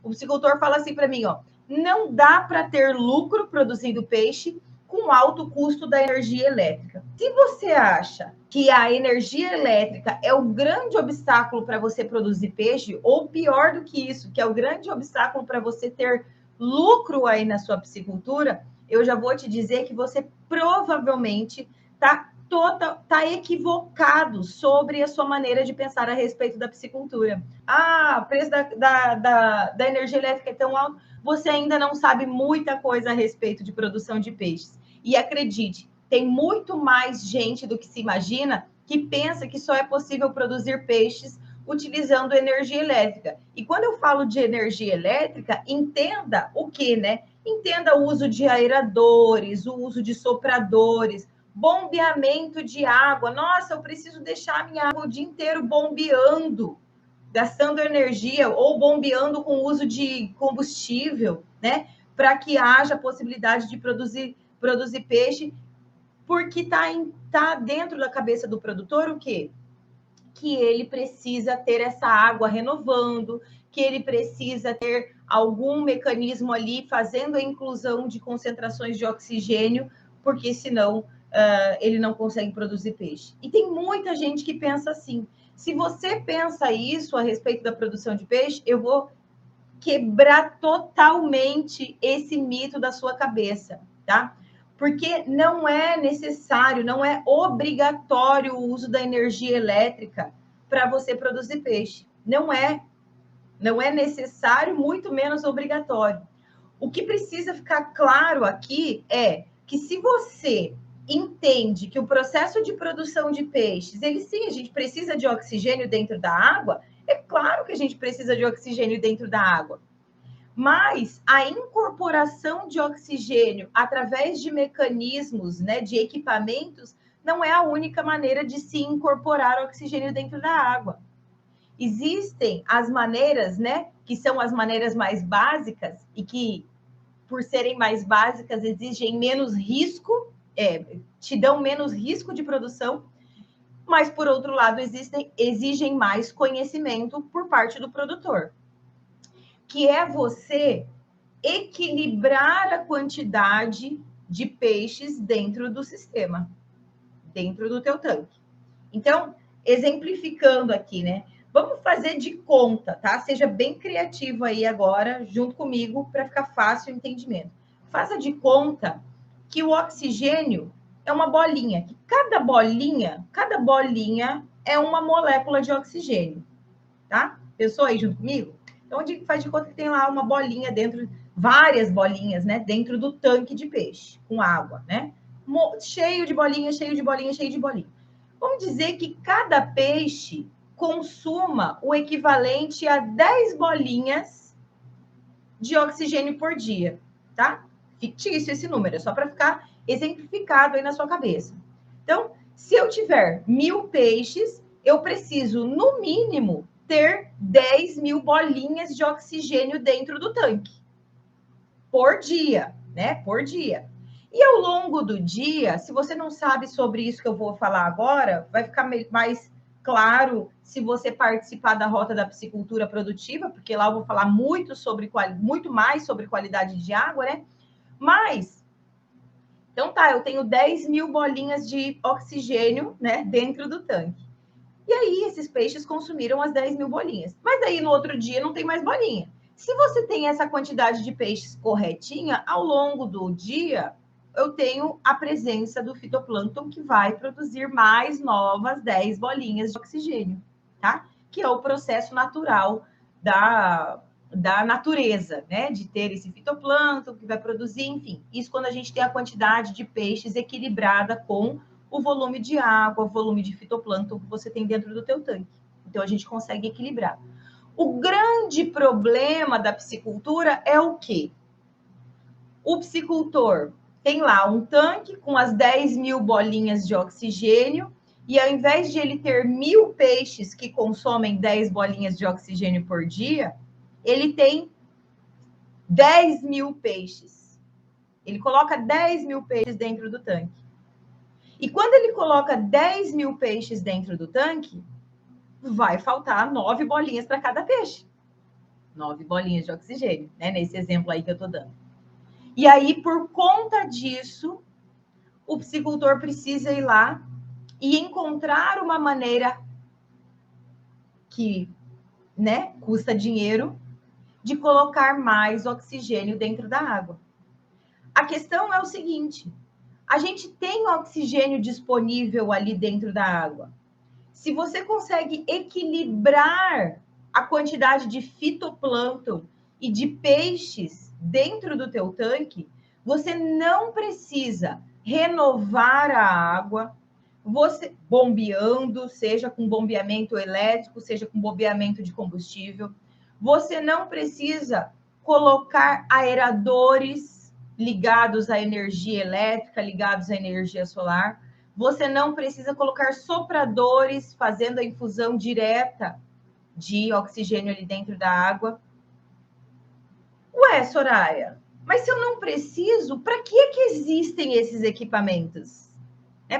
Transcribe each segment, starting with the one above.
O piscicultor fala assim para mim, ó, não dá para ter lucro produzindo peixe com alto custo da energia elétrica. Se você acha que a energia elétrica é o grande obstáculo para você produzir peixe, ou pior do que isso, que é o grande obstáculo para você ter lucro aí na sua piscicultura, eu já vou te dizer que você provavelmente está equivocado sobre a sua maneira de pensar a respeito da piscicultura. Ah, o preço da energia elétrica é tão alto, você ainda não sabe muita coisa a respeito de produção de peixes. E acredite, tem muito mais gente do que se imagina que pensa que só é possível produzir peixes utilizando energia elétrica. E quando eu falo de energia elétrica, entenda o que, né? Entenda o uso de aeradores, o uso de sopradores, bombeamento de água. Nossa, eu preciso deixar a minha água o dia inteiro bombeando, gastando energia ou bombeando com uso de combustível, né? Para que haja possibilidade de produzir peixe, porque tá dentro da cabeça do produtor o quê? Que ele precisa ter essa água renovando, que ele precisa ter algum mecanismo ali fazendo a inclusão de concentrações de oxigênio, porque senão ele não consegue produzir peixe. E tem muita gente que pensa assim. Se você pensa isso a respeito da produção de peixe, eu vou quebrar totalmente esse mito da sua cabeça, tá? Porque não é necessário, não é obrigatório o uso da energia elétrica para você produzir peixe. Não é necessário, muito menos obrigatório. O que precisa ficar claro aqui é que se você entende que o processo de produção de peixes, ele sim, a gente precisa de oxigênio dentro da água, é claro que a gente precisa de oxigênio dentro da água. Mas a incorporação de oxigênio através de mecanismos, né, de equipamentos, não é a única maneira de se incorporar oxigênio dentro da água. Existem as maneiras, né, que são as maneiras mais básicas e que, por serem mais básicas, exigem menos risco, te dão menos risco de produção, mas, por outro lado, exigem mais conhecimento por parte do produtor, que é você equilibrar a quantidade de peixes dentro do sistema, dentro do teu tanque. Então, exemplificando aqui, né? Vamos fazer de conta, tá? Seja bem criativo aí agora, junto comigo, para ficar fácil o entendimento. Faça de conta que o oxigênio é uma bolinha, que cada bolinha é uma molécula de oxigênio, tá? Pensou aí junto comigo? Então, faz de conta que tem lá uma bolinha dentro, várias bolinhas, né? Dentro do tanque de peixe, com água, né? Cheio de bolinha, cheio de bolinha, cheio de bolinha. Vamos dizer que cada peixe consuma o equivalente a 10 bolinhas de oxigênio por dia, tá? Fictício esse número, é só para ficar exemplificado aí na sua cabeça. Então, se eu tiver 1.000 peixes, eu preciso, no mínimo, ter 10.000 bolinhas de oxigênio dentro do tanque. Por dia, né? Por dia. E ao longo do dia, se você não sabe sobre isso que eu vou falar agora, vai ficar mais claro se você participar da Rota da Piscicultura Produtiva, porque lá eu vou falar muito mais sobre qualidade de água, né? Mas, então tá, eu tenho 10.000 bolinhas de oxigênio, né, dentro do tanque. E aí, esses peixes consumiram as 10.000 bolinhas. Mas aí, no outro dia, não tem mais bolinha. Se você tem essa quantidade de peixes corretinha, ao longo do dia, eu tenho a presença do fitoplâncton que vai produzir mais novas 10 bolinhas de oxigênio, tá? Que é o processo natural da natureza, né? De ter esse fitoplâncton que vai produzir, enfim. Isso quando a gente tem a quantidade de peixes equilibrada com o volume de água, o volume de fitoplâncton que você tem dentro do teu tanque. Então, a gente consegue equilibrar. O grande problema da piscicultura é o quê? O piscicultor tem lá um tanque com as 10.000 bolinhas de oxigênio e ao invés de ele ter 1.000 peixes que consomem 10 bolinhas de oxigênio por dia, ele tem 10.000 peixes. Ele coloca 10.000 peixes dentro do tanque. E quando ele coloca 10.000 peixes dentro do tanque, vai faltar 9 bolinhas para cada peixe. 9 bolinhas de oxigênio, né? Nesse exemplo aí que eu tô dando. E aí, por conta disso, o piscicultor precisa ir lá e encontrar uma maneira que, né, custa dinheiro, de colocar mais oxigênio dentro da água. A questão é o seguinte: a gente tem oxigênio disponível ali dentro da água. Se você consegue equilibrar a quantidade de fitoplâncton e de peixes dentro do teu tanque, você não precisa renovar a água, você bombeando, seja com bombeamento elétrico, seja com bombeamento de combustível. Você não precisa colocar aeradores ligados à energia elétrica, ligados à energia solar. Você não precisa colocar sopradores fazendo a infusão direta de oxigênio ali dentro da água. Ué, Soraya, mas se eu não preciso, para que é que existem esses equipamentos?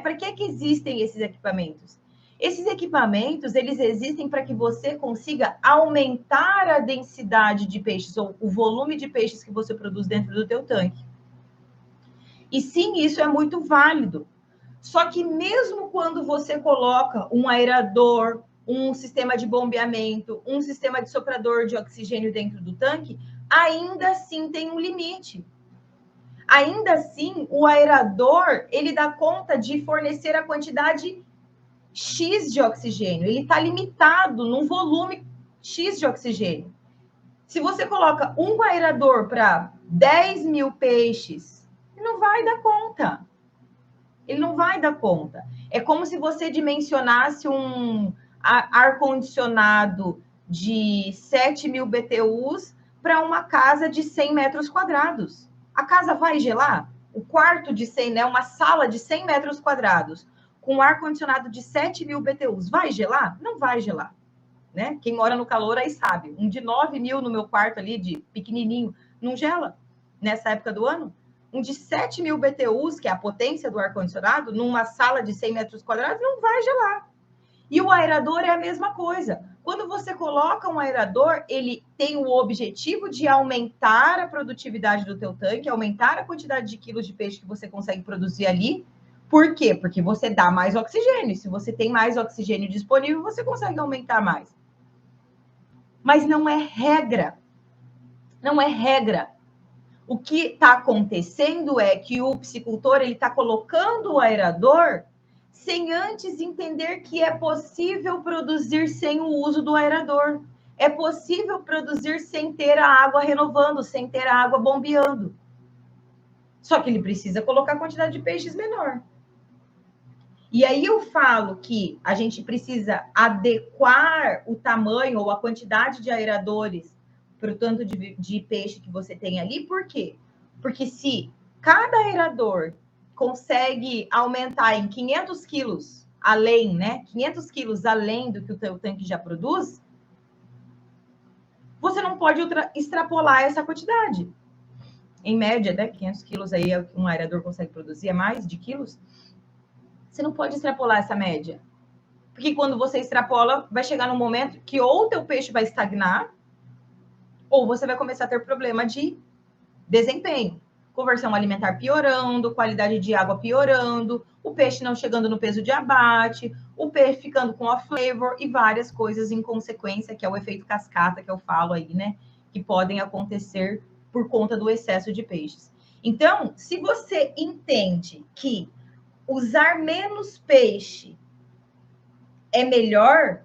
Para que existem esses equipamentos? Esses equipamentos, eles existem para que você consiga aumentar a densidade de peixes, ou o volume de peixes que você produz dentro do teu tanque. E sim, isso é muito válido. Só que mesmo quando você coloca um aerador, um sistema de bombeamento, um sistema de soprador de oxigênio dentro do tanque, ainda assim tem um limite. Ainda assim, o aerador, ele dá conta de fornecer a quantidade X de oxigênio. Ele está limitado num volume X de oxigênio. Se você coloca um aerador para 10 mil peixes, ele não vai dar conta. Ele não vai dar conta. É como se você dimensionasse um ar-condicionado de 7 mil BTUs para uma casa de 100 metros quadrados. A casa vai gelar? O quarto de 100, né? Uma sala de 100 metros quadrados com ar-condicionado de 7 mil BTUs, vai gelar? Não vai gelar. Né? Quem mora no calor aí sabe. Um de 9 mil no meu quarto ali, de pequenininho, não gela nessa época do ano. Um de 7 mil BTUs, que é a potência do ar-condicionado, numa sala de 100 metros quadrados, não vai gelar. E o aerador é a mesma coisa. Quando você coloca um aerador, ele tem o objetivo de aumentar a produtividade do teu tanque, aumentar a quantidade de quilos de peixe que você consegue produzir ali. Por quê? Porque você dá mais oxigênio. Se você tem mais oxigênio disponível, você consegue aumentar mais. Mas não é regra. Não é regra. O que está acontecendo é que o piscicultor ele está colocando o aerador sem antes entender que é possível produzir sem o uso do aerador. É possível produzir sem ter a água renovando, sem ter a água bombeando. Só que ele precisa colocar a quantidade de peixes menor. E aí eu falo que a gente precisa adequar o tamanho ou a quantidade de aeradores para o tanto de peixe que você tem ali. Por quê? Porque se cada aerador consegue aumentar em 500 quilos além, né? 500 quilos além do que o teu tanque já produz, você não pode extrapolar essa quantidade. Em média, né? 500 quilos aí um aerador consegue produzir, é mais de quilos. Você não pode extrapolar essa média. Porque quando você extrapola, vai chegar num momento que ou o teu peixe vai estagnar, ou você vai começar a ter problema de desempenho. Conversão alimentar piorando, qualidade de água piorando, o peixe não chegando no peso de abate, o peixe ficando com off-flavor e várias coisas em consequência, que é o efeito cascata que eu falo aí, né? Que podem acontecer por conta do excesso de peixes. Então, se você entende que usar menos peixe é melhor,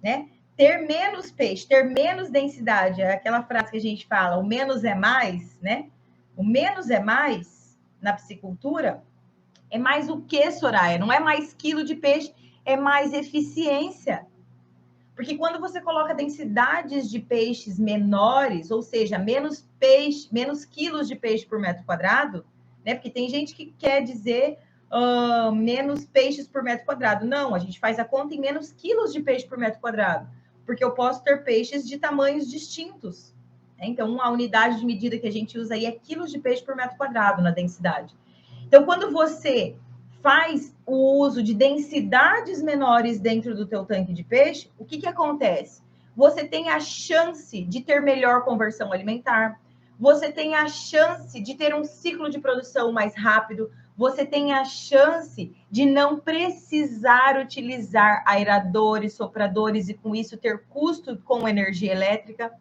né? Ter menos peixe, ter menos densidade, é aquela frase que a gente fala, o menos é mais, né? O menos é mais na piscicultura. É mais o que, Soraya? Não é mais quilo de peixe, é mais eficiência. Porque quando você coloca densidades de peixes menores, ou seja, menos peixe, menos quilos de peixe por metro quadrado, né? Porque tem gente que quer dizer menos peixes por metro quadrado. Não, a gente faz a conta em menos quilos de peixe por metro quadrado, porque eu posso ter peixes de tamanhos distintos. Né? Então, a unidade de medida que a gente usa aí é quilos de peixe por metro quadrado na densidade. Então, quando você faz o uso de densidades menores dentro do teu tanque de peixe, o que acontece? você tem a chance de ter melhor conversão alimentar, você tem a chance de ter um ciclo de produção mais rápido, você tem a chance de não precisar utilizar aeradores, sopradores e com isso ter custo com energia elétrica.